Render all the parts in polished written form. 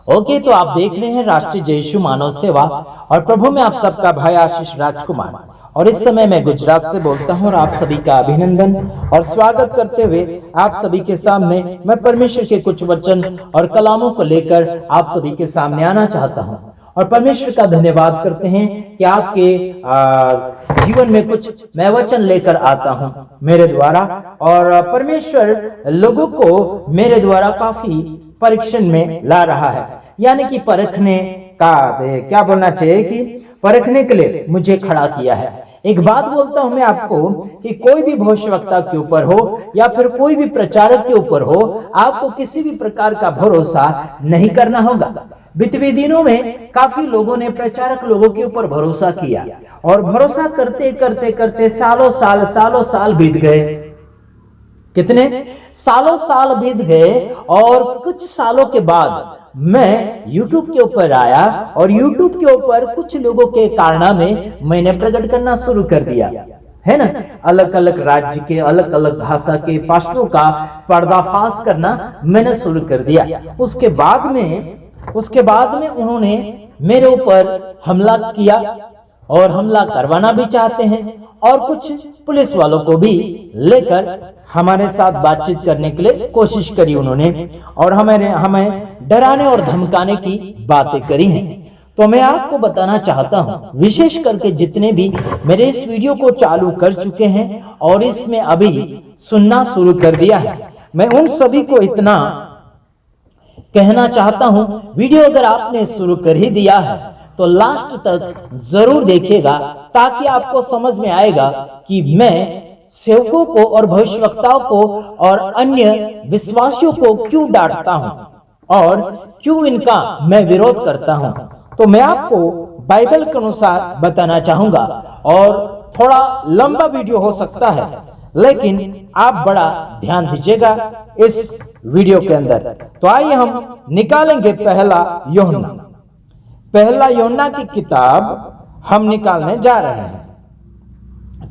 Okay, तो आप देख रहे हैं राष्ट्रीय जय यीशु मानव सेवा और प्रभु में आप सबका भाई आशीष राजकुमार। और इस समय मैं गुजरात से बोलता हूं और आप सभी का अभिनंदन और स्वागत करते हुए आप सभी के सामने मैं परमेश्वर के कुछ वचन और कलामों को लेकर आप सभी के सामने आना चाहता हूं। और परमेश्वर का धन्यवाद करते हैं कि आपके जीवन में कुछ मैं वचन लेकर आता हूं मेरे द्वारा। और परमेश्वर लोगों को मेरे द्वारा काफी परीक्षण में ला रहा है, यानी कि परखने का क्या बोलना चाहिए कि परखने के लिए मुझे खड़ा किया है। एक बात बोलता हूं मैं आपको कि कोई भी भविष्यवक्ता के ऊपर हो या फिर कोई भी प्रचारक के ऊपर हो, आपको किसी भी प्रकार का भरोसा नहीं करना होगा। बीते दिनों में काफी लोगों ने प्रचारक लोगों के ऊपर भरोसा किया और भरोसा करते करते करते सालों साल बीत गए। कितने सालों साल बीत गए और कुछ सालों के बाद मैं YouTube के ऊपर आया और YouTube के ऊपर कुछ लोगों के कारनामे मैंने प्रकट करना शुरू कर दिया है ना। अलग अलग राज्य के अलग अलग भाषा के पास्टरों का पर्दाफाश करना मैंने शुरू कर दिया। उसके बाद में उन्होंने मेरे ऊपर हमला किया और हमला करवाना भी चाहते हैं और कुछ पुलिस वालों को भी लेकर हमारे साथ बातचीत करने के लिए कोशिश करी उन्होंने और हमें डराने और धमकाने की बातें करी हैं। तो मैं आपको बताना चाहता हूं, विशेष करके जितने भी मेरे इस वीडियो को चालू कर चुके हैं और इसमें अभी सुनना शुरू कर दिया है, मैं उन सभी को इतना कहना चाहता हूं, वीडियो अगर आपने शुरू कर ही दिया है तो लास्ट तक जरूर देखिएगा, ताकि आपको समझ में आएगा कि मैं सेवकों को और भविष्यवक्ताओं को और अन्य विश्वासियों को क्यों डांटता हूं और क्यों इनका मैं विरोध करता हूं। तो मैं आपको बाइबल के अनुसार बताना चाहूंगा और थोड़ा लंबा वीडियो हो सकता है, लेकिन आप बड़ा ध्यान दीजिएगा इस वीडियो के अंदर। तो आइए हम निकालेंगे पहला यूहन्ना की किताब हम निकालने जा रहे हैं,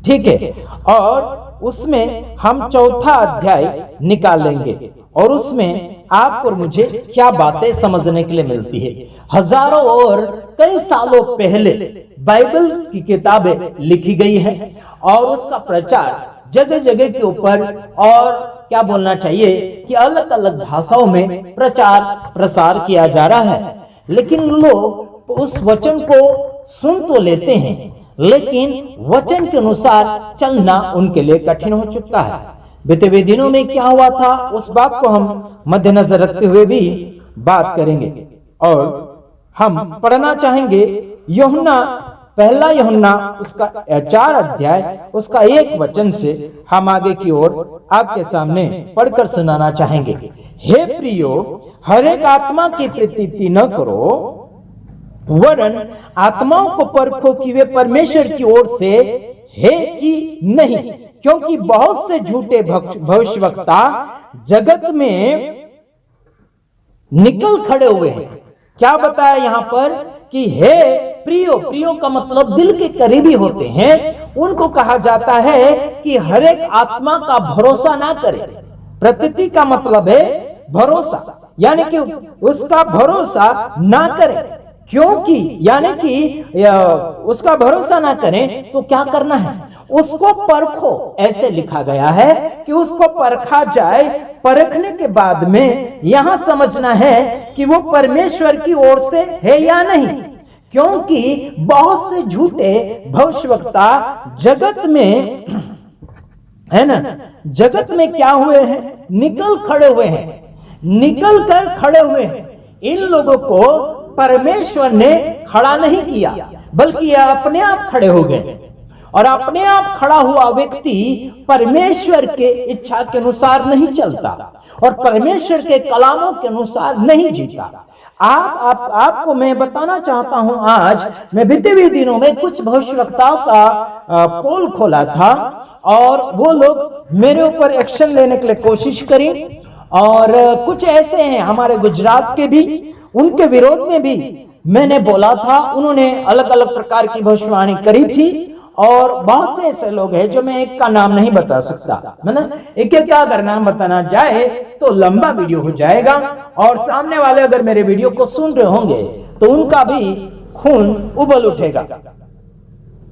ठीक है। और उसमें हम चौथा अध्याय निकालेंगे और उसमें आप और मुझे क्या बातें समझने के लिए मिलती है। हजारों और कई सालों पहले बाइबल की किताबें लिखी गई है और उसका प्रचार जगह जगह के ऊपर और क्या बोलना चाहिए कि अलग अलग भाषाओं में प्रचार प्रसार किया जा रहा है। लेकिन लोग उस वचन को सुन तो लेते हैं, लेकिन वचन के अनुसार चलना उनके लिए कठिन हो चुका है। बीते हुए दिनों में क्या हुआ था उस बात को हम मद्देनजर रखते हुए भी बात करेंगे और हम पढ़ना चाहेंगे पहला यूहन्ना उसका 4 अध्याय उसका 1 वचन से हम आगे की ओर आपके सामने पढ़कर सुनाना चाहेंगे। हे प्रियो, हर एक आत्मा की प्रीति न करो, वरन आत्माओं को परखो कि वे परमेश्वर की ओर से है कि नहीं, क्योंकि बहुत से झूठे भविष्यवक्ता जगत में निकल खड़े हुए हैं। क्या बताया यहाँ पर कि हे प्रियो का मतलब दिल के करीबी होते हैं, उनको कहा जाता है कि हर एक आत्मा का भरोसा ना करे। प्रतीति का मतलब है भरोसा, यानी कि उसका भरोसा ना करे, क्योंकि यानी कि उसका भरोसा ना करें तो क्या करना है, उसको परखो। ऐसे लिखा गया है कि उसको परखा जाए, परखने के बाद में यहां समझना है कि वो परमेश्वर की ओर से है या नहीं, क्योंकि बहुत से झूठे भविष्यवक्ता जगत में है ना, जगत में क्या हुए हैं, निकल कर खड़े हुए हैं। इन लोगों को परमेश्वर ने खड़ा नहीं किया, बल्कि अपने आप खड़े हो गए और अपने आप खड़ा हुआ व्यक्ति परमेश्वर के इच्छा के अनुसार नहीं चलता और परमेश्वर के कलामों के अनुसार नहीं जीता। आपको मैं बताना चाहता हूं, आज मैं बीते हुए दिनों में कुछ भविष्यवक्ताओं का पोल खोला था और वो लोग मेरे ऊपर एक्शन लेने के लिए कोशिश करी और कुछ ऐसे हैं हमारे गुजरात के भी, उनके विरोध में भी मैंने बोला था। उन्होंने अलग अलग प्रकार की भविष्यवाणी करी थी और बहुत से ऐसे लोग हैं जो मैं एक का नाम नहीं बता सकता, मतलब एक एक का अगर नाम बताना जाए तो लंबा वीडियो हो जाएगा, और सामने वाले अगर मेरे वीडियो को सुन रहे होंगे तो उनका भी खून उबल उठेगा।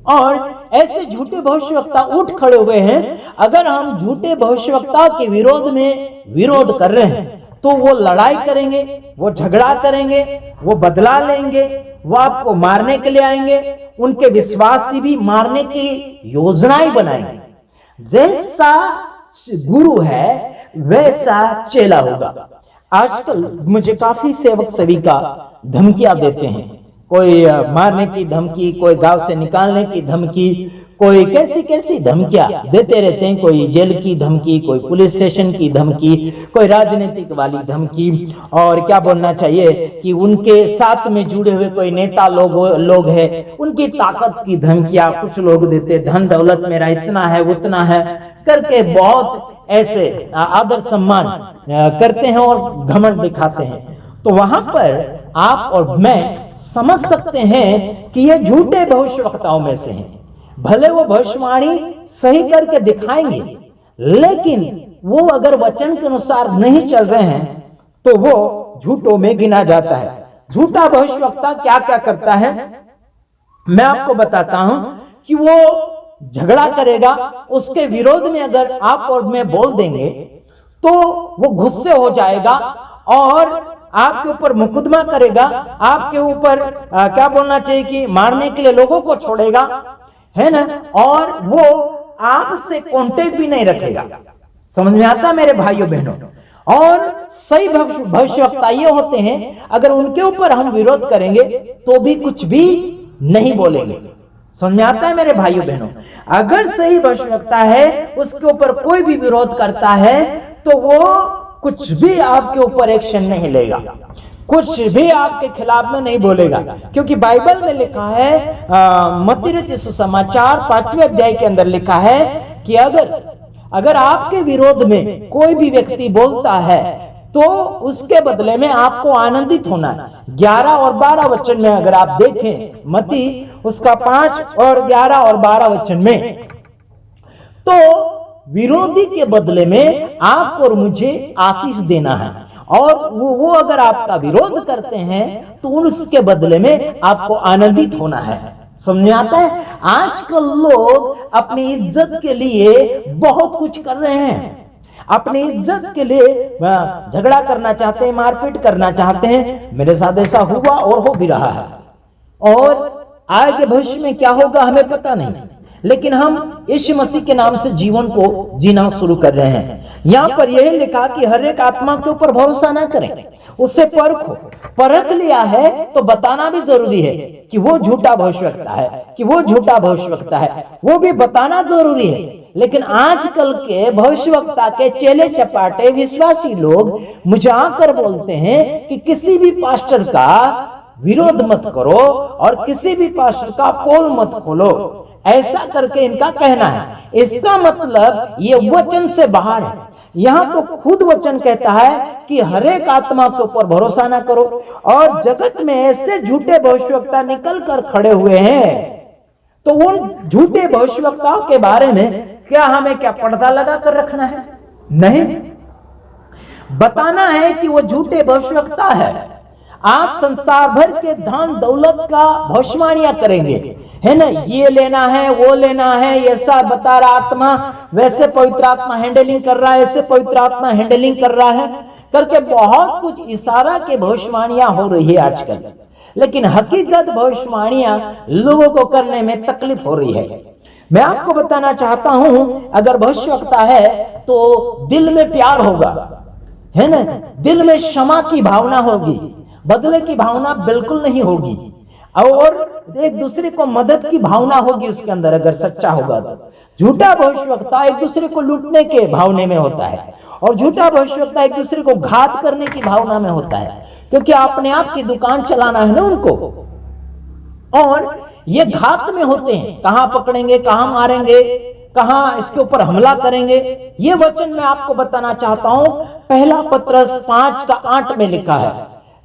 और ऐसे झूठे भविष्यवक्ता उठ खड़े हुए हैं। अगर हम झूठे भविष्यवक्ता के विरोध में विरोध कर रहे हैं तो वो लड़ाई करेंगे, वो झगड़ा करेंगे, वो बदला लेंगे, वो आपको मारने के लिए आएंगे, उनके विश्वासी भी मारने की योजनाएं बनाएंगे। जैसा गुरु है वैसा चेला होगा। आजकल मुझे काफी सेवक सेविका धमकियां देते हैं, कोई मारने की धमकी, कोई गांव से निकालने की धमकी, कोई कैसी कैसी धमकियां देते रहते हैं, कोई जेल की धमकी, कोई पुलिस स्टेशन की धमकी, कोई राजनीतिक वाली धमकी, और क्या बोलना चाहिए कि उनके साथ में जुड़े हुए कोई नेता लोग हैं, उनकी ताकत की धमकियां कुछ लोग देते, धन दौलत मेरा इतना है उतना है करके बहुत ऐसे आदर सम्मान करते हैं और घमंड दिखाते हैं। तो वहां पर आप और मैं समझ सकते हैं कि ये झूठे भविष्यवक्ताओं में से हैं। भले वो भविष्यवाणी सही करके दिखाएंगे, लेकिन वो अगर वचन के अनुसार नहीं चल रहे हैं तो वो झूठों में गिना जाता है। झूठा भविष्यवक्ता क्या क्या करता है मैं आपको बताता हूं कि वो झगड़ा करेगा, उसके विरोध में अगर आप और मैं बोल देंगे तो वो गुस्से हो जाएगा और आपके ऊपर मुकदमा करेगा, आपके ऊपर क्या बोलना चाहिए कि मारने के लिए लोगों को छोड़ेगा, है ना, और वो आपसे कांटेक्ट भी नहीं रखेगा। समझ में आता मेरे भाइयों बहनों। और सही भविष्यवक्ता ये होते हैं, अगर उनके ऊपर हम विरोध करेंगे तो भी कुछ भी नहीं बोलेंगे। समझ में आता है मेरे भाइयों बहनों। अगर सही भविष्यवक्ता है, उसके ऊपर कोई भी विरोध करता है तो वो कुछ भी आपके ऊपर एक्शन नहीं लेगा, कुछ भी आपके खिलाफ में नहीं बोलेगा, क्योंकि बाइबल में लिखा है, मत्ती रचित सुसमाचार 5वें अध्याय के अंदर लिखा है कि अगर आपके विरोध में कोई भी व्यक्ति बोलता है तो उसके बदले में आपको आनंदित होना है। 11 और 12 वचन में अगर आप देखें, मत्ती उसका 5 और 11 और 12 वचन में, तो विरोधी के बदले में आपको और मुझे आशीष देना है, और वो अगर आपका विरोध करते हैं तो उसके बदले में आपको आनंदित होना है। समझ आता है। आजकल लोग अपनी इज्जत के लिए बहुत कुछ कर रहे हैं, अपनी इज्जत के लिए झगड़ा करना चाहते हैं, मारपीट करना चाहते हैं। मेरे साथ ऐसा हुआ और हो भी रहा है, और आगे भविष्य में क्या होगा हमें पता नहीं, लेकिन हम यीशु मसीह के नाम से जीवन को जीना शुरू कर रहे हैं। यहाँ पर यह लिखा कि हर एक आत्मा के ऊपर भरोसा ना करें, उससे परखो। परख लिया है तो बताना भी जरूरी है कि वो झूठा भविष्यवक्ता है, कि वो झूठा भविष्यवक्ता है, वो भी बताना जरूरी है। लेकिन आजकल के भविष्यवक्ता के चेले चपाटे विश्वासी लोग मुझे आकर बोलते हैं कि किसी भी पास्टर का विरोध मत करो और किसी भी पास्टर का पोल मत खोलो, ऐसा करके इनका कहना है। इसका मतलब ये वचन से बाहर है। यहाँ तो खुद वचन कहता है कि हर एक आत्मा के ऊपर भरोसा ना करो, और जगत में ऐसे झूठे भविष्यवक्ता निकल कर खड़े हुए हैं, तो उन झूठे भविष्यवक्ताओं के बारे में क्या हमें क्या पर्दा लगा कर रखना है? नहीं, बताना है कि वो झूठे भविष्यवक्ता है। आप संसार भर के धन दौलत का भविष्यवाणियां करेंगे, है ना, ये लेना है वो लेना है, ऐसा बता रहा आत्मा, वैसे पवित्र आत्मा हैंडलिंग कर रहा है, ऐसे पवित्र आत्मा हैंडलिंग कर रहा है करके बहुत कुछ इशारा के भविष्यवाणियां हो रही है आजकल। लेकिन हकीकत भविष्यवाणियां लोगों को करने में तकलीफ हो रही है। मैं आपको बताना चाहता हूं, अगर भविष्यवक्ता है तो दिल में प्यार होगा, है ना, दिल में क्षमा की भावना होगी, बदले की भावना बिल्कुल नहीं होगी, और एक दूसरे को मदद की भावना होगी उसके अंदर अगर सच्चा होगा तो। झूठा भविष्यवक्ता एक दूसरे को लूटने के भावने में होता है, और झूठा भविष्यवक्ता एक दूसरे को घात करने की भावना में होता है, क्योंकि अपने आप की दुकान चलाना है ना उनको, और ये घात में होते हैं। कहां पकड़ेंगे, कहां मारेंगे, कहां इसके ऊपर हमला करेंगे, ये वचन मैं आपको बताना चाहता हूं। पहला पत्रस 5:8 में लिखा है,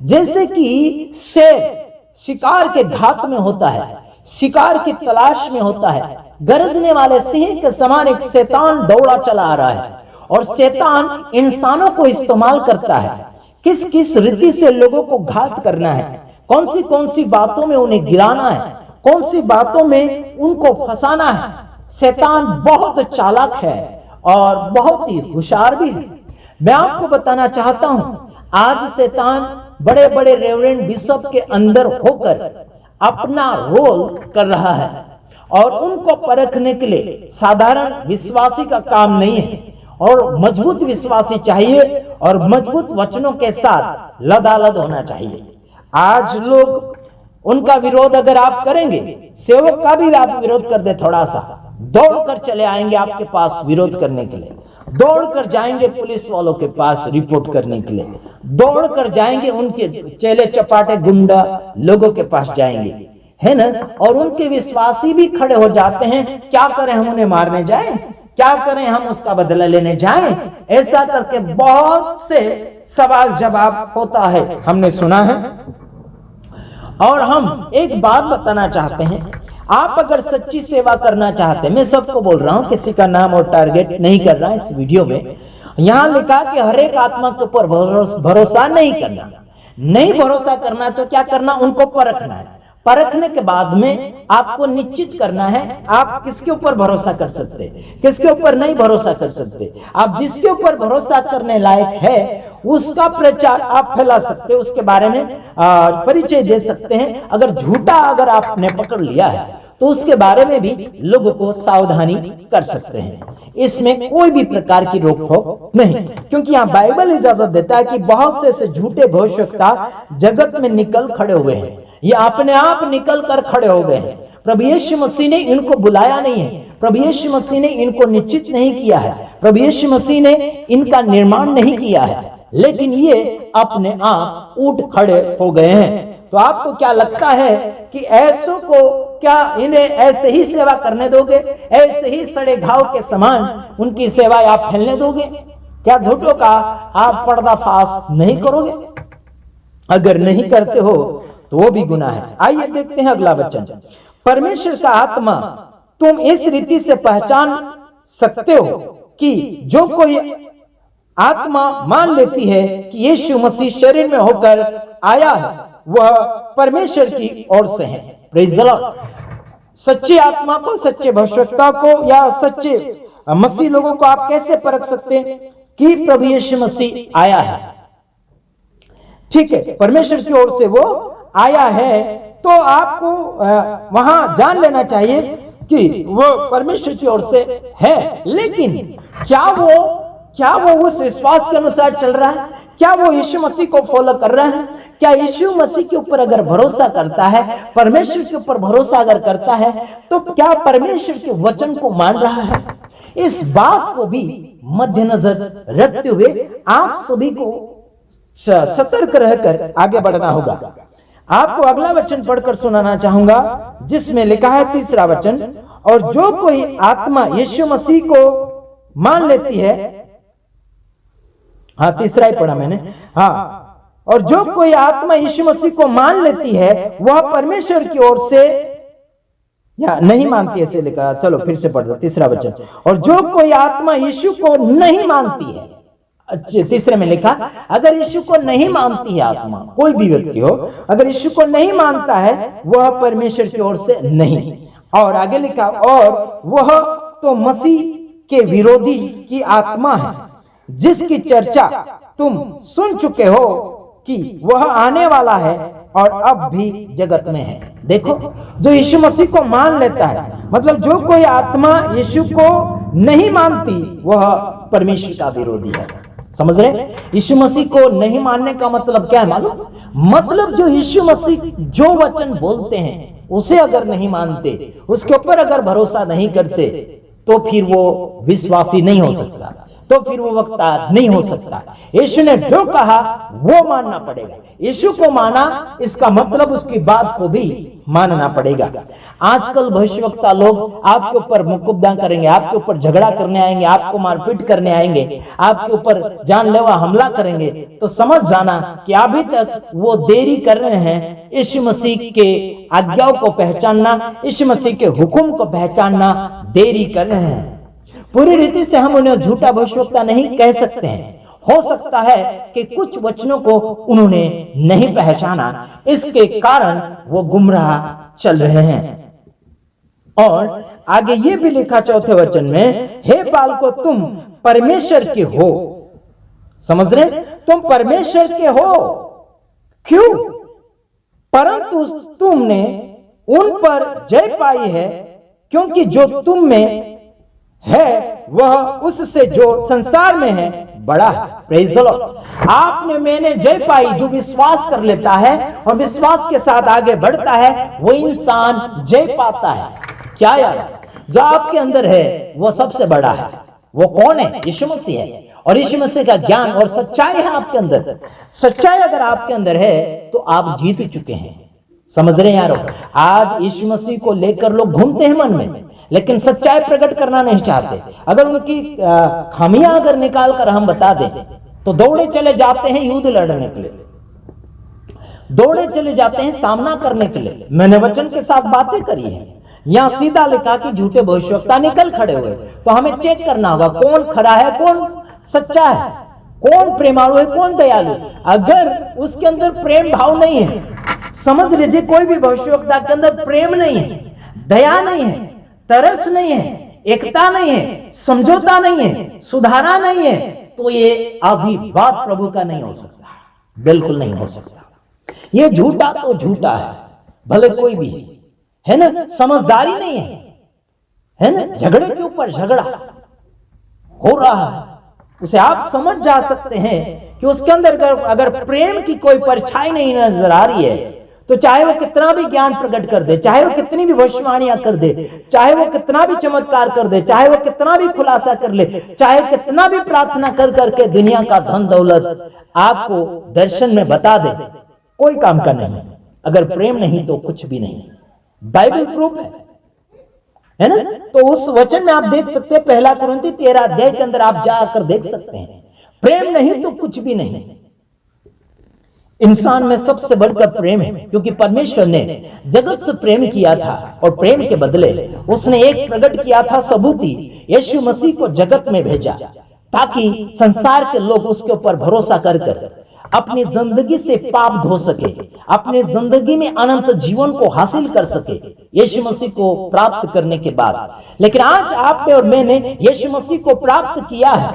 जैसे कि शेर शिकार के घात में होता है, शिकार की तलाश में होता है, गरजने वाले सिंह के समान एक शैतान दौड़ा चला आ रहा है, और शैतान इंसानों को इस्तेमाल करता है किस किस रीति से लोगों को घात करना है, कौन सी बातों में उन्हें गिराना है, कौन सी बातों में उनको फंसाना है। शैतान बहुत चालाक है और बहुत ही होशियार भी है। मैं आपको बताना चाहता हूं, आज शैतान बड़े बड़े रेवरेंड बिशप के अंदर होकर अपना रोल कर रहा है, और उनको परखने के लिए साधारण विश्वासी का काम नहीं है, और मजबूत विश्वासी चाहिए, और मजबूत वचनों के साथ लदालद होना चाहिए। आज लोग उनका विरोध अगर आप करेंगे, सेवक का भी आप विरोध कर दे थोड़ा सा, दौड़कर चले आएंगे आपके पास विरोध करने के लिए, दौड़कर जाएंगे पुलिस वालों के पास रिपोर्ट करने के लिए, दौड़कर जाएंगे उनके चेले चपाटे गुंडा लोगों के पास जाएंगे, है ना। और उनके विश्वासी भी खड़े हो जाते हैं, क्या करें हम उन्हें मारने जाएं, क्या करें हम उसका बदला लेने जाएं, ऐसा करके बहुत से सवाल जवाब होता है, हमने सुना है। और हम एक बात बताना चाहते हैं, आप अगर सच्ची सेवा करना चाहते हैं, मैं सबको बोल रहा हूं, किसी का नाम और टारगेट नहीं कर रहा इस वीडियो में। यहां लिखा कि हर एक आत्मा के ऊपर भरोसा नहीं करना, नहीं भरोसा करना तो क्या करना, उनको परखना है। परखने के बाद में आपको निश्चित करना है आप किसके ऊपर भरोसा कर सकते, किसके ऊपर नहीं भरोसा कर सकते। आप जिसके ऊपर भरोसा करने लायक है उसका प्रचार आप फैला सकते, उसके बारे में परिचय दे सकते हैं। अगर झूठा अगर आपने पकड़ लिया है तो उसके बारे में भी लोगों को सावधानी कर सकते हैं। इसमें कोई भी प्रकार की रोक टोक नहीं, क्योंकि यहाँ बाइबल इजाजत देता है कि बहुत से ऐसे झूठे भविष्यवक्ता जगत में निकल खड़े हुए हैं, ये अपने आप निकल कर खड़े हो गए हैं। प्रभु यीशु मसीह ने इनको बुलाया नहीं है, प्रभु यीशु मसीह ने इनको निश्चित नहीं किया है, प्रभु यीशु मसीह ने इनका निर्माण नहीं किया है, लेकिन ये अपने आप उठ खड़े हो गए हैं। तो आपको क्या लगता है कि ऐसों को क्या इन्हें ऐसे ही सेवा करने दोगे, ऐसे ही सड़े घाव के समान उनकी सेवा आप फैलने दोगे? क्या झूठों का आप पर्दाफाश नहीं करोगे? अगर नहीं करते हो तो वो भी गुनाह है। आइए देखते हैं अगला वचन। परमेश्वर का आत्मा तुम इस रीति से पहचान सकते हो कि जो कोई आत्मा मान लेती है कि यीशु मसीह शरीर में होकर आया है वह परमेश्वर की ओर से है। Praise the Lord. सच्ची आत्मा को, सच्चे भविष्यवक्ता को या सच्चे मसीह लोगों को आप कैसे परख सकते हैं कि प्रभु यीशु मसीह आया है? ठीक है, परमेश्वर की ओर से वो आया है, तो आपको वहां जान लेना चाहिए कि वो परमेश्वर की ओर से है। लेकिन क्या वो उस विश्वास के अनुसार चल रहा है? क्या वो यीशु मसीह को फॉलो कर रहा है? क्या यीशु मसीह के ऊपर अगर भरोसा करता है, परमेश्वर के ऊपर भरोसा अगर करता है, तो क्या परमेश्वर के वचन को मान रहा है? इस बात को भी मद्देनजर रखते हुए आप सभी को सतर्क रहकर आगे बढ़ना होगा। आपको अगला वचन पढ़कर सुनाना चाहूंगा जिसमें लिखा है, तीसरा वचन, और जो कोई आत्मा यीशु मसीह को मान लेती है, हाँ तीसरा ही पढ़ा मैंने, हाँ, और जो कोई आत्मा यीशु मसीह को मान लेती है वह परमेश्वर की ओर से, या नहीं मानती ऐसे लिखा, चलो फिर से पढ़ दो तीसरा वचन, और जो कोई आत्मा यीशु को नहीं मानती है, अच्छे तीसरे में लिखा, अगर यीशु को नहीं मानती है आत्मा, कोई भी व्यक्ति हो, अगर यीशु को नहीं मानता है वह परमेश्वर की ओर से नहीं। और आगे लिखा, और वह तो मसीह के विरोधी की आत्मा है जिसकी चर्चा तुम सुन चुके हो कि वह आने वाला है और अब भी जगत में है। देखो, जो यीशु मसीह को मान लेता है, मतलब जो कोई आत्मा यीशु को नहीं मानती वह परमेश्वर का विरोधी है। समझ रहे? यीशु मसीह को नहीं मानने का मतलब क्या है मालूम? मतलब जो यीशु मसीह जो वचन बोलते हैं उसे अगर नहीं मानते, उसके ऊपर अगर भरोसा नहीं करते, तो फिर वो विश्वासी नहीं हो सकता। तो फिर वो वक्त नहीं हो सकता। यीशु ने जो कहा वो मानना पड़ेगा। यीशु को माना इसका मतलब उसकी बात को भी मानना पड़ेगा। आजकल भविष्यवक्ता लोग आपके ऊपर मुकदमा करेंगे, आपके ऊपर झगड़ा करने आएंगे, आपको मारपीट करने आएंगे, आपके ऊपर जानलेवा हमला करेंगे, तो समझ जाना कि अभी तक वो देरी कर रहे हैं यीशु मसीह के आज्ञाओं को पहचानना, यीशु मसीह के हुक्म को पहचानना देरी कर रहे हैं। पूरी रीति से हम उन्हें झूठा भविष्यवक्ता नहीं कह सकते हैं। हो सकता है कि कुछ वचनों को उन्होंने नहीं पहचाना, इसके कारण वो गुमराह चल रहे हैं। और आगे ये भी लिखा चौथे वचन में, हे बालकों तुम परमेश्वर के हो। समझ रहे, तुम परमेश्वर के हो। क्यों? परंतु तुमने उन पर जय पाई है, क्योंकि जो तुम में है वह उससे जो संसार में है बड़ा है। Praise the Lord. आपने मैंने जय पाई। जो विश्वास कर लेता है और विश्वास के साथ आगे बढ़ता है वो इंसान जय पाता है। क्या यार? जो आपके अंदर है वो सबसे बड़ा है। वो कौन है? यीशु मसीह है। और यीशु मसीह का ज्ञान और सच्चाई है आपके अंदर। सच्चाई अगर आपके अंदर है तो आप जीत चुके हैं। समझ रहे हैं यारो? आज यीशु मसीह को लेकर लोग घूमते हैं मन में, लेकिन सच्चाई प्रकट करना नहीं चाहते। अगर उनकी खामियां अगर निकाल कर हम बता दें तो दौड़े चले जाते हैं युद्ध लड़ने के लिए, दौड़े चले जाते हैं सामना करने के लिए। मैंने वचन के साथ बातें करी है। यहां सीधा लिखा कि झूठे भविष्यवक्ता निकल खड़े हुए। तो हमें चेक करना होगा कौन खरा है, कौन सच्चा है, कौन प्रेमालु है, कौन दयालु। अगर उसके अंदर प्रेम भाव नहीं है, समझ लीजिए कोई भी भविष्यवक्ता के अंदर प्रेम नहीं है, दया नहीं है, तरस नहीं है, एकता नहीं है, समझौता नहीं है, सुधारा नहीं है, तो ये आशीर्वाद प्रभु का नहीं हो सकता। बिल्कुल नहीं हो सकता। ये झूठा तो झूठा है, भले कोई भी है ना। समझदारी नहीं है ना। झगड़े के ऊपर झगड़ा हो रहा है, उसे आप समझ जा सकते हैं कि उसके अंदर अगर प्रेम की कोई परछाई नहीं नजर आ रही है, तो चाहे वो कितना भी ज्ञान प्रकट कर दे, चाहे वो कितनी भी भविष्यवाणियां कर दे, चाहे वो कितना भी चमत्कार कर दे, चाहे वो कितना भी खुलासा कर ले, चाहे कितना भी प्रार्थना कर करके दुनिया का धन दौलत आपको दर्शन में बता दे, कोई काम का नहीं। अगर प्रेम नहीं तो कुछ भी नहीं। बाइबल प्रूफ है ना। तो उस वचन में आप देख सकते हैं, 1 कुरिन्थी 13 अध्याय के अंदर आप जाकर देख सकते हैं। प्रेम नहीं तो कुछ भी नहीं। इंसान में सबसे बढ़कर प्रेम है, क्योंकि परमेश्वर ने जगत से प्रेम किया था और प्रेम के बदले उसने एक प्रकट किया था सबूती, यीशु मसीह को जगत में भेजा, ताकि संसार के लोग उसके ऊपर भरोसा कर कर अपनी जिंदगी से पाप धो सके, अपने जिंदगी में अनंत जीवन को हासिल कर सके यीशु मसीह को प्राप्त करने के बाद। लेकिन आज आपने और मैंने यीशु मसीह को प्राप्त किया है,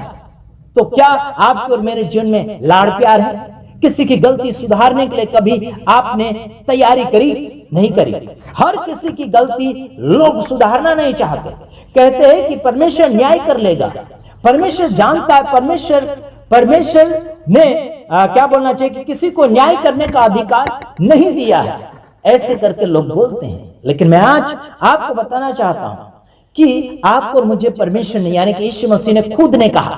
तो क्या आपके और मेरे जीवन में लाड़ प्यार है? किसी की गलती सुधारने के लिए कभी आपने तैयारी करी? नहीं करी। हर किसी की गलती लोग सुधारना नहीं चाहते। कहते हैं कि परमेश्वर न्याय कर लेगा, परमेश्वर जानता है, परमेश्वर ने क्या बोलना चाहिए कि किसी को न्याय करने का अधिकार नहीं दिया है, ऐसे करके लोग बोलते हैं। लेकिन मैं आज आपको बताना चाहता हूं कि आपको और मुझे परमेश्वर ने यानी कि यीशु मसीह ने खुद ने कहा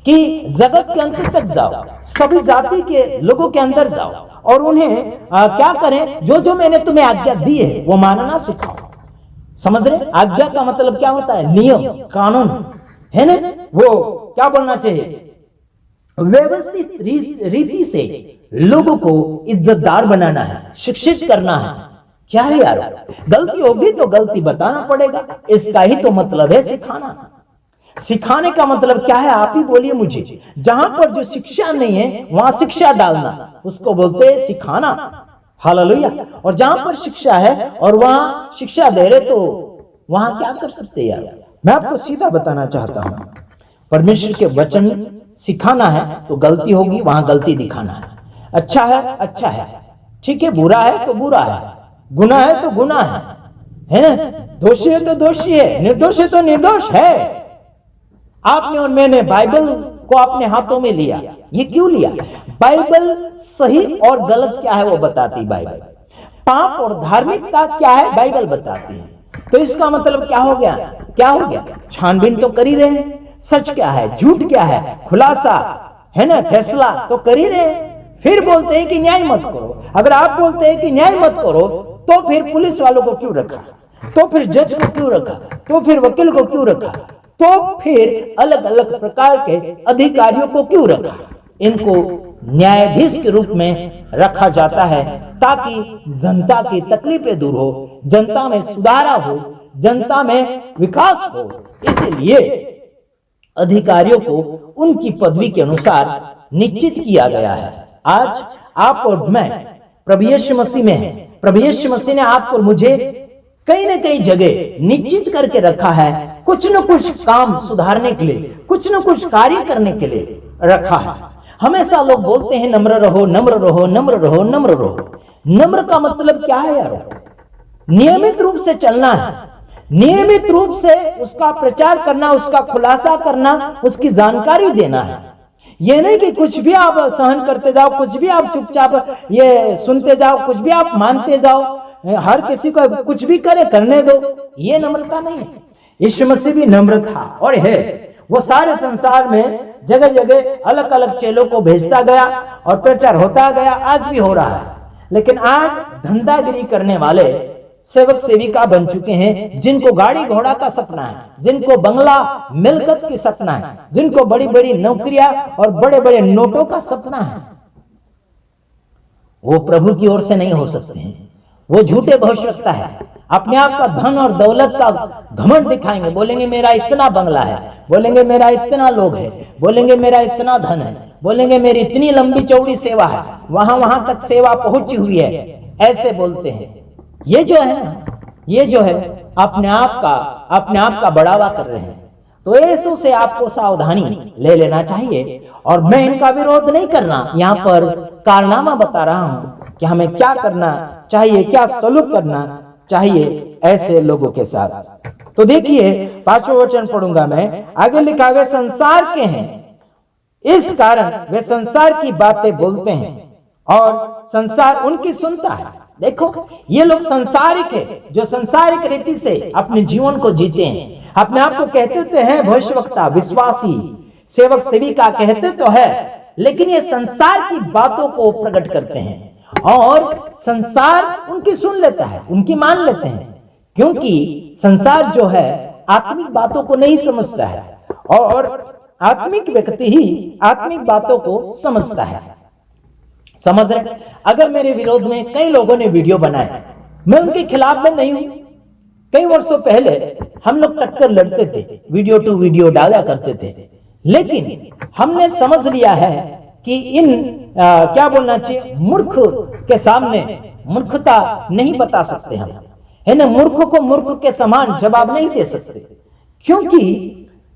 कि जगत के अंत तक जाओ, सभी जाति के लोगों के अंदर जाओ और उन्हें क्या करें, जो जो मैंने तुम्हें आज्ञा दी है वो मानना सिखाओ। समझ रहे? आज्ञा का मतलब क्या होता है? नियम कानून, है ना। वो क्या बोलना चाहिए? व्यवस्थित रीति से लोगों को इज्जतदार बनाना है, शिक्षित करना है। क्या है यार? गलती होगी तो गलती बताना पड़ेगा, इसका ही तो मतलब है सिखाना। सिखाने का मतलब क्या है? आप ही बोलिए मुझे। जहां पर जो शिक्षा नहीं है वहां शिक्षा डालना, उसको बोलते हैं सिखाना। हालेलुया। और जहां पर शिक्षा है और वहां शिक्षा दे रहे, तो वहां क्या कर सकते हैं यार? मैं आपको सीधा बताना चाहता हूं, परमेश्वर के वचन सिखाना है तो गलती होगी, वहां गलती दिखाना है। अच्छा है, अच्छा है, ठीक है। बुरा है तो बुरा है, गुनाह है तो गुनाह है ना। दोषी है तो दोषी है, निर्दोष है तो निर्दोष है। आपने और मैंने बाइबल को अपने हाथों में लिया। ये क्यों लिया? बाइबल सही और गलत क्या है वो बताती, बाइबल पाप और धार्मिकता क्या है बाइबल बताती है। तो इसका मतलब क्या हो गया? क्या हो गया? छानबीन तो कर ही रहे हैं, सच क्या है, झूठ क्या है, खुलासा है ना, फैसला तो कर ही रहे। फिर बोलते हैं कि न्याय मत करो। अगर आप बोलते हैं कि न्याय मत करो, तो फिर पुलिस वालों को क्यों रखा, तो फिर जज को क्यों रखा, तो फिर वकील को क्यों रखा, तो फिर अलग अलग प्रकार के अधिकारियों को क्यों रखा? इनको न्यायाधीश के रूप में रखा जाता है ताकि जनता की तकलीफें दूर हो, जनता में सुधार हो, जनता में विकास हो। इसलिए अधिकारियों को उनकी पदवी के अनुसार निश्चित किया गया है। आज आप और मैं प्रभु यीशु मसीह में हैं। प्रभु यीशु मसीह ने आपको मुझे कहीं न कहीं जगह निश्चित करके रखा है, कुछ न कुछ काम सुधारने के लिए, कुछ न कुछ कार्य करने के लिए रखा है। हमेशा लोग बोलते हैं नम्र रहो, नम्र रहो, नम्र रहो, नम्र रहो। नम्र का मतलब क्या है यारो? नियमित रूप से चलना है, नियमित रूप से उसका प्रचार करना, उसका खुलासा करना, उसकी जानकारी देना है। ये नहीं कि कुछ भी आप सहन करते जाओ, कुछ भी आप चुपचाप ये सुनते जाओ, कुछ भी आप मानते जाओ, हर किसी को कुछ भी करे करने दो। ये नम्रता नहीं है। यीशु मसीह भी नम्र था और है। वो सारे संसार में जगह जगह अलग अलग चेलों को भेजता गया और प्रचार होता गया, आज भी हो रहा है। लेकिन आज धंधागिरी करने वाले सेवक सेविका बन चुके हैं, जिनको गाड़ी घोड़ा का सपना है, जिनको बंगला मिलकत की सपना है, जिनको बड़ी बड़ी नौकरियां और बड़े बड़े नोटों का सपना है। वो प्रभु की ओर से नहीं हो सकते हैं। वो झूठे भविष्यवक्ता है, अपने आप का धन और दौलत का घमंड दिखाएंगे, बोलेंगे मेरा इतना बंगला है, बोलेंगे मेरा इतना लोग है, बोलेंगे मेरा इतना धन है, बोलेंगे मेरी इतनी लंबी चौड़ी सेवा है, वहां वहां तक सेवा पहुंची हुई है, ऐसे बोलते हैं। ये जो है ना, ये जो है अपने आप का बढ़ावा कर रहे हैं। तो यीशु से आपको सावधानी ले लेना चाहिए। और मैं इनका विरोध नहीं करना, यहाँ पर कारनामा बता रहा हूं कि हमें क्या करना चाहिए, क्या सलूक करना चाहिए ऐसे लोगों के साथ। तो देखिए 5वां वचन पढ़ूंगा मैं। आगे लिखा, वे संसार के हैं, इस कारण वे संसार की बातें बोलते हैं और संसार उनकी सुनता है। देखो, ये लोग संसारिक है, जो संसारिक रीति से अपने जीवन को जीते हैं। अपने आप को कहते तो हैं भविष्यवक्ता, विश्वासी, सेवक सेविका कहते तो है, लेकिन ये संसार की बातों को प्रकट करते हैं और संसार उनकी सुन लेता है, उनकी मान लेते हैं, क्योंकि संसार जो है आत्मिक बातों को नहीं समझता है और आत्मिक व्यक्ति ही आत्मिक बातों को समझता है। समझ रहे? अगर मेरे विरोध में कई लोगों ने वीडियो बनाए, मैं उनके खिलाफ में नहीं हूं। कई वर्षों पहले हम लोग टक्कर लड़ते थे, वीडियो टू वीडियो डाला करते थे, लेकिन हमने समझ लिया है कि इन क्या बोलना चाहिए, मूर्ख के सामने मूर्खता नहीं बता सकते हम, है ना। मूर्ख को मूर्ख के समान जवाब नहीं दे सकते, क्योंकि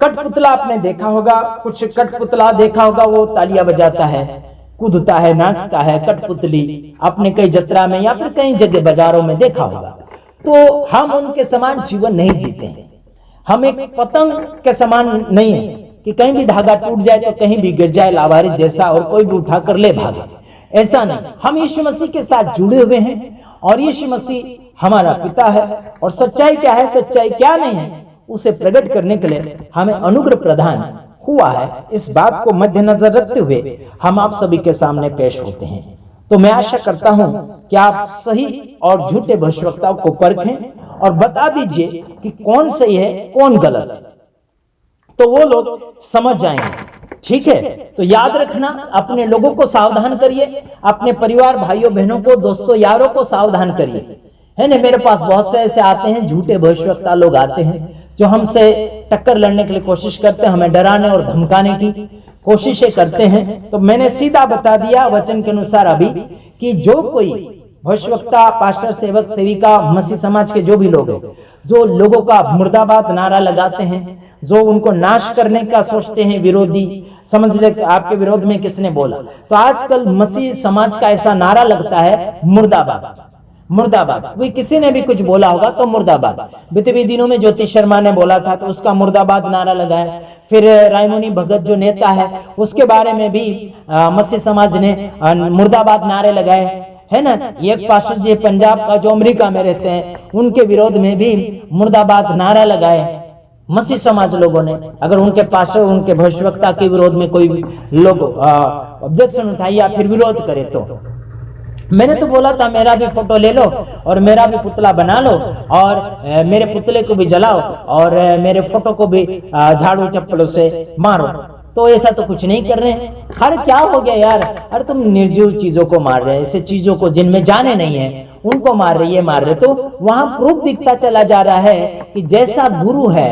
कठपुतला आपने देखा होगा, कुछ कठपुतला देखा होगा, वो तालियां बजाता है, कूदता है, नाचता है, कठपुतली आपने कई जत्रा में या फिर कई जगह बाजारों में देखा होगा। तो हम उनके समान जीवन नहीं जीते हैं। हम एक पतंग के समान नहीं है कि कहीं भी धागा टूट जाए तो कहीं भी गिर जाए लावारिस जैसा और कोई भी उठाकर ले भागे, ऐसा नहीं। हम यीशु मसीह के साथ जुड़े हुए हैं और यीशु मसीह हमारा पिता है और सच्चाई क्या है, सच्चाई क्या नहीं है, उसे प्रकट करने के लिए हमें अनुग्रह प्रदान हुआ है। इस बात को मद्देनजर रखते हुए हम आप सभी के सामने पेश होते हैं। तो मैं आशा करता हूं कि आप सही और झूठे भविष्यवक्ताओं को परखें और बता दीजिए कि कौन सही है, कौन गलत है, तो वो लोग समझ जाएंगे। ठीक है, तो याद रखना, अपने लोगों को सावधान करिए, अपने परिवार भाइयों बहनों को, दोस्तों यारों को सावधान करिए, है ना। मेरे पास बहुत से ऐसे आते हैं, झूठे भविष्यवक्ता लोग आते हैं जो हमसे टक्कर लड़ने के लिए कोशिश करते हैं, हमें डराने और धमकाने की कोशिशें करते हैं। तो मैंने सीधा बता दिया वचन के अनुसार अभी कि जो कोई भविष्यवक्ता, पास्टर, सेवक सेविका, मसीह समाज के जो भी लोग हैं, जो लोगों का मुर्दाबाद नारा लगाते हैं, जो उनको नाश करने का सोचते हैं, विरोधी, समझ ले आपके विरोध में किसने बोला। तो आजकल मसीह समाज का ऐसा नारा लगता है, मुर्दाबाद, मुर्दाबाद। कोई किसी ने भी कुछ बोला होगा तो मुर्दाबाद। बीते दिनों में ज्योति शर्मा ने बोला था तो उसका मुर्दाबाद नारा लगाया। फिर रायमुनि भगत जो नेता है उसके बारे में भी मसीह समाज ने मुर्दाबाद नारे लगाए, है ना। एक पास्टर जी पंजाब का जो अमेरिका में रहते हैं, उनके विरोध में भी मुर्दाबाद नारा लगाए, मसीह समाज लोगों ने अगर उनके पास्टर उनके भविष्यवक्ता के विरोध में कोई लोग ऑब्जेक्शन उठाए या फिर विरोध करे तो मैंने तो बोला था मेरा भी फोटो ले लो और मेरा भी पुतला बना लो और मेरे पुतले को भी जलाओ और मेरे फोटो को भी झाड़ू चप्पलों से मारो। तो ऐसा तो कुछ नहीं कर रहे हैं। अरे क्या हो गया यार, अरे तुम निर्जीव चीजों को मार रहे हैं, ऐसे चीजों को जिनमें जाने नहीं है उनको मार रहे, ये मार रहे। तो वहां प्रूफ दिखता चला जा रहा है कि जैसा गुरु है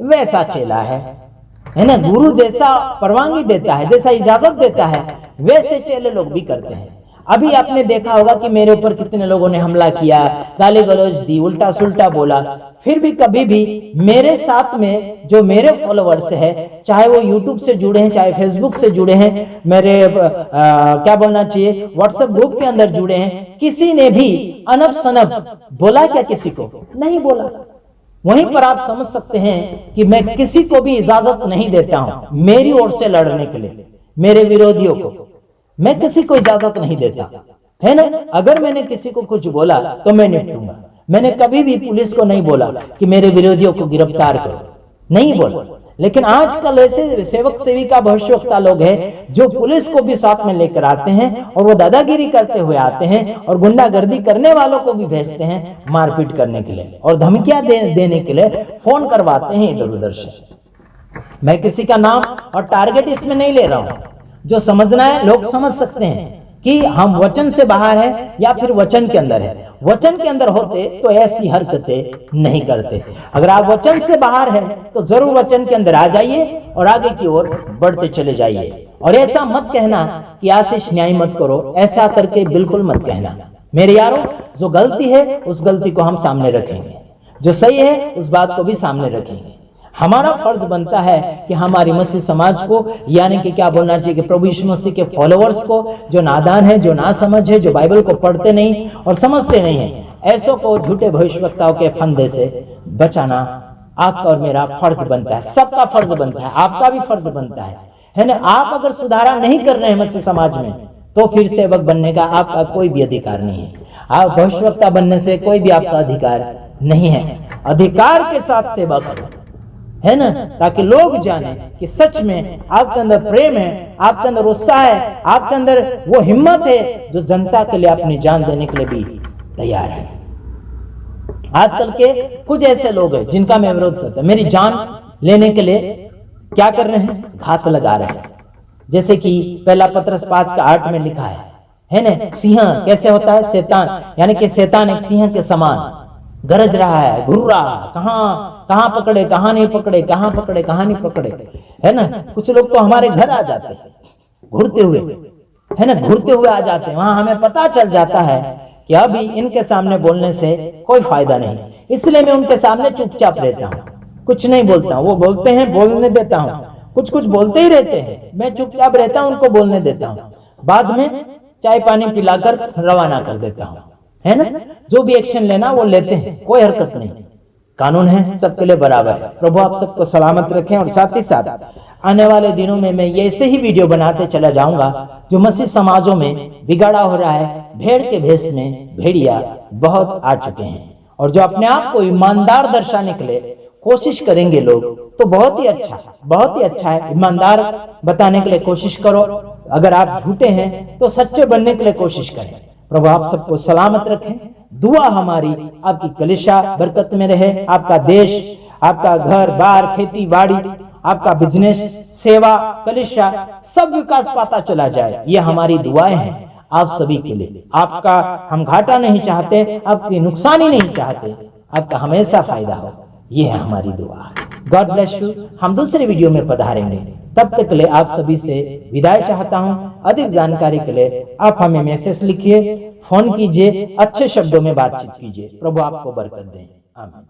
वैसा चेला है ना। गुरु जैसा परवानगी देता है, जैसा इजाजत देता है, वैसे चेले लोग भी करते हैं। अभी आपने देखा होगा कि मेरे ऊपर कितने लोगों ने हमला किया, गाली गलौज दी, उल्टा सुल्टा बोला, फिर भी कभी भी मेरे साथ में जो मेरे फॉलोअर्स है, चाहे वो यूट्यूब से जुड़े हैं, चाहे फेसबुक से जुड़े हैं, मेरे क्या बोलना चाहिए व्हाट्सएप ग्रुप के अंदर जुड़े हैं, किसी ने भी अनब सनब बोला क्या? किसी को नहीं बोला। वहीं पर आप समझ सकते हैं कि मैं किसी को भी इजाजत नहीं देता हूं मेरी ओर से लड़ने के लिए। मेरे विरोधियों को मैं किसी को इजाजत नहीं देता, है ना। अगर मैंने किसी को कुछ बोला तो मैं निपटूंगा। मैंने कभी भी पुलिस को नहीं बोला कि मेरे विरोधियों को गिरफ्तार करो, नहीं बोला। लेकिन आजकल ऐसे सेवक सेविका भविष्यवक्ता लोग हैं जो पुलिस को भी साथ में लेकर आते हैं और वो दादागिरी करते हुए आते हैं और गुंडागर्दी करने वालों को भी भेजते हैं मारपीट करने के लिए और धमकियां देने के लिए फोन करवाते हैं इधर उधर से। मैं किसी का नाम और टारगेट इसमें नहीं ले रहा हूं। जो समझना है लोग समझ सकते हैं कि हम वचन से बाहर है या फिर वचन के अंदर है। वचन के अंदर होते तो ऐसी हरकतें नहीं करते। अगर आप वचन से बाहर हैं तो जरूर वचन के अंदर आ जाइए और आगे की ओर बढ़ते चले जाइए। और ऐसा मत कहना कि आशीष न्याय मत करो, ऐसा करके बिल्कुल मत कहना। मेरे यारों, जो गलती है उस गलती को हम सामने रखेंगे, जो सही है उस बात को भी सामने रखेंगे। हमारा फर्ज बनता है कि हमारी मसीह समाज को, यानी कि क्या बोलना चाहिए कि प्रभु यीशु मसीह के फॉलोअर्स को, जो नादान है, जो ना समझ है, जो बाइबल को पढ़ते नहीं और समझते नहीं है, ऐसों को झूठे भविष्यवक्ताओं के फंदे से बचाना आपका और मेरा फर्ज बनता है। सबका फर्ज बनता है, आपका भी फर्ज बनता है ना। आप अगर सुधारा नहीं कर रहे हैं मसीह समाज में तो फिर सेवक बनने का आपका कोई भी अधिकार नहीं है। आप भविष्यवक्ता बनने से कोई भी आपका अधिकार नहीं है। अधिकार के साथ सेवा करो, है ना, ताकि लोग जाने कि सच में आपके अंदर प्रेम है, आपके अंदर उत्साह है, आपके अंदर वो हिम्मत है जो जनता के लिए अपनी जान देने के लिए भी तैयार है। आजकल के कुछ ऐसे लोग हैं जिनका मैं विरोध करता हूं। मेरी जान लेने के लिए क्या कर रहे हैं? घात लगा रहे हैं। जैसे कि पहला पत्रस 5:8 में लिखा है ना, सिंह कैसे होता है? शैतान, यानी कि शैतान एक सिंह के समान गरज रहा है, घूर रहा, कहां पकड़े, कहां नहीं पकड़े, कहां पकड़े, कहां नहीं पकड़े, है ना। कुछ लोग तो हमारे घर आ जाते हैं घूरते हुए, है ना, घूरते हुए आ जाते हैं। वहां हमें पता चल जाता है कि अभी इनके सामने बोलने से कोई फायदा नहीं, इसलिए मैं उनके सामने चुपचाप रहता हूँ, कुछ नहीं बोलता हूँ। वो बोलते हैं, बोलने देता हूँ, कुछ कुछ बोलते ही रहते हैं, मैं चुपचाप रहता हूँ, उनको बोलने देता हूँ। बाद में चाय पानी पिलाकर रवाना कर देता हूँ, है ना। जो भी एक्शन लेना वो लेते हैं, कोई हरकत नहीं, कानून है सबके लिए बराबर है। प्रभु आप सबको सलामत रखें। और साथ ही साथ आने वाले दिनों में मैं ऐसे ही वीडियो बनाते चला जाऊंगा जो मसीह समाजों में बिगाड़ा हो रहा है। भेड़ के भेष में भेड़िया बहुत आ चुके हैं और जो अपने आप को ईमानदार दर्शाने के लिए कोशिश करेंगे लोग, तो बहुत ही अच्छा है। ईमानदार बताने के लिए कोशिश करो। अगर आप झूठे हैं तो सच्चे बनने के लिए कोशिश करें। प्रभु आप सबको सलामत रखें। दुआ हमारी आपकी कलीसिया बरकत में रहे, आपका देश, आपका घर बार, खेती बाड़ी, आपका बिजनेस, सेवा, कलीसिया सब विकास पाता चला जाए। ये हमारी दुआएं हैं आप सभी के लिए। आपका हम घाटा नहीं चाहते, आपकी नुकसानी नहीं चाहते, आपका हमेशा फायदा हो, ये है हमारी दुआ। God bless you. हम दूसरे वीडियो में पधारेंगे, तब तक के लिए आप सभी से विदाई चाहता हूं। अधिक जानकारी के लिए आप हमें मैसेज लिखिए, फोन कीजिए, अच्छे शब्दों में बातचीत कीजिए। प्रभु आपको बरकत दें। आमीन।